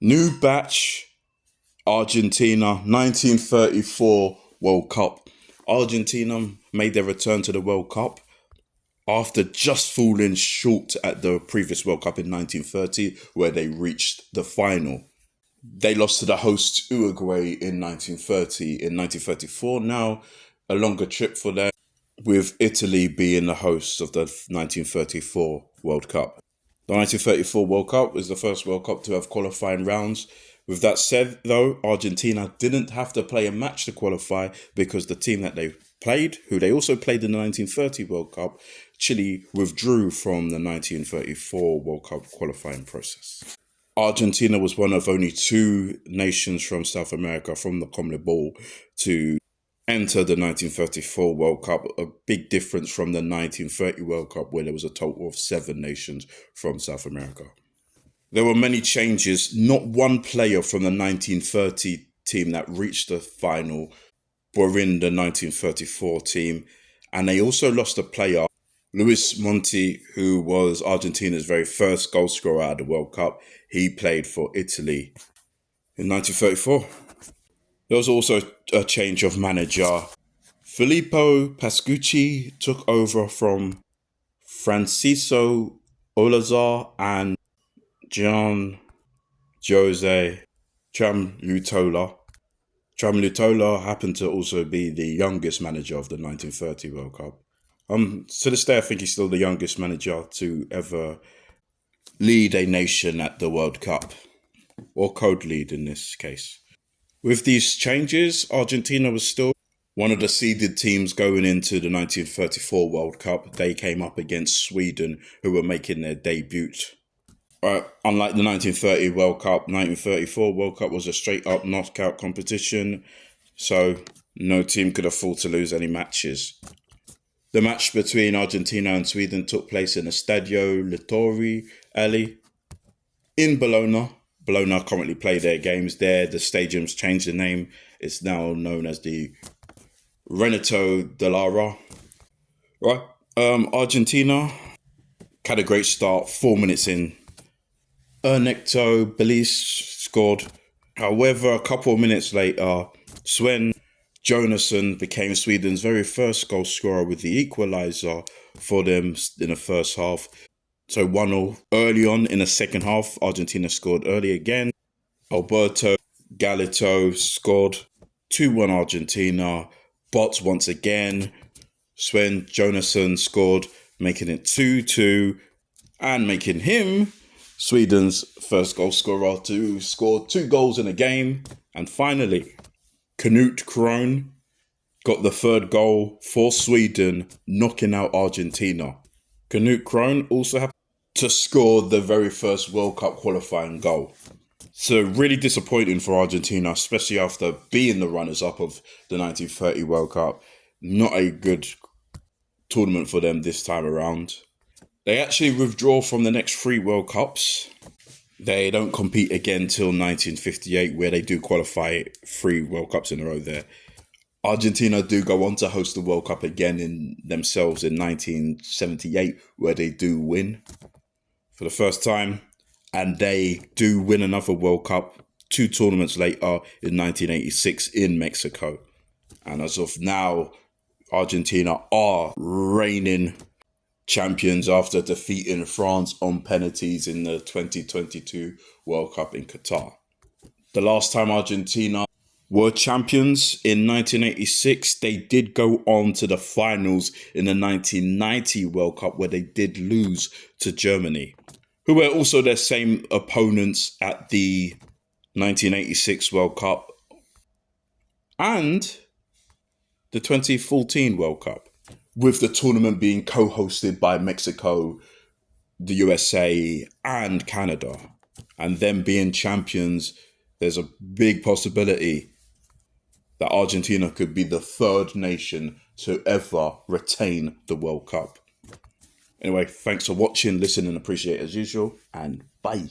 New batch, Argentina, 1934 World Cup. Argentina made their return to the World Cup after just falling short at the previous World Cup in 1930, where they reached the final. They lost to the host Uruguay in 1930. In 1934, now a longer trip for them, with Italy being the host of the 1934 World Cup. The 1934 World Cup was the first World Cup to have qualifying rounds. With that said, though, Argentina didn't have to play a match to qualify because the team that they played, who they also played in the 1930 World Cup, Chile, withdrew from the 1934 World Cup qualifying process. Argentina was one of only two nations from South America, from the CONMEBOL, to enter the 1934 World Cup, a big difference from the 1930 World Cup, where there was a total of 7 nations from South America. There were many changes. Not one player from the 1930 team that reached the final were in the 1934 team, and they also lost a player, Luis Monti, who was Argentina's very first goal scorer at the World Cup. He played for Italy in 1934. There was also a change of manager. Filippo Pascucci took over from Francisco Olazar and Gian Jose Tramlutola. Tramlutola happened to also be the youngest manager of the 1930 World Cup. To this day, I think he's still the youngest manager to ever lead a nation at the World Cup, or co-lead in this case. With these changes, Argentina was still one of the seeded teams going into the 1934 World Cup. They came up against Sweden, who were making their debut. Unlike the 1930 World Cup, 1934 World Cup was a straight-up knockout competition, so no team could afford to lose any matches. The match between Argentina and Sweden took place in the Stadio Littori Ali in Bologna. Bologna currently play their games there. The stadium's changed the name. It's now known as the Renato Dell'Ara. Right. Argentina had a great start. 4 minutes in, Ernesto Belize scored. However, a couple of minutes later, Sven Jonassen became Sweden's very first goal scorer with the equaliser for them in the first half. So 1-0. Early on in the second half, Argentina scored early again. Alberto Galito scored. 2-1 Argentina. But once again, Sven Jonassen scored, making it 2-2 and making him Sweden's first goal scorer to score 2 goals in a game. And finally, Knut Krohn got the third goal for Sweden, knocking out Argentina. Knut Krohn also happened to score the very first World Cup qualifying goal. So really disappointing for Argentina, especially after being the runners-up of the 1930 World Cup. Not a good tournament for them this time around. They actually withdraw from the next 3 World Cups. They don't compete again till 1958, where they do qualify 3 World Cups in a row there. Argentina do go on to host the World Cup again in themselves in 1978, where they do win for the first time. And they do win another World Cup 2 tournaments later in 1986 in Mexico. And as of now, Argentina are reigning champions after defeating France on penalties in the 2022 World Cup in Qatar. The last time Argentina were champions in 1986, they did go on to the finals in the 1990 World Cup, where they did lose to Germany, who were also their same opponents at the 1986 World Cup and the 2014 World Cup, with the tournament being co-hosted by Mexico, the USA, and Canada. And them being champions, there's a big possibility that Argentina could be the 3rd nation to ever retain the World Cup. Anyway, thanks for watching, listening, appreciate it as usual, and bye.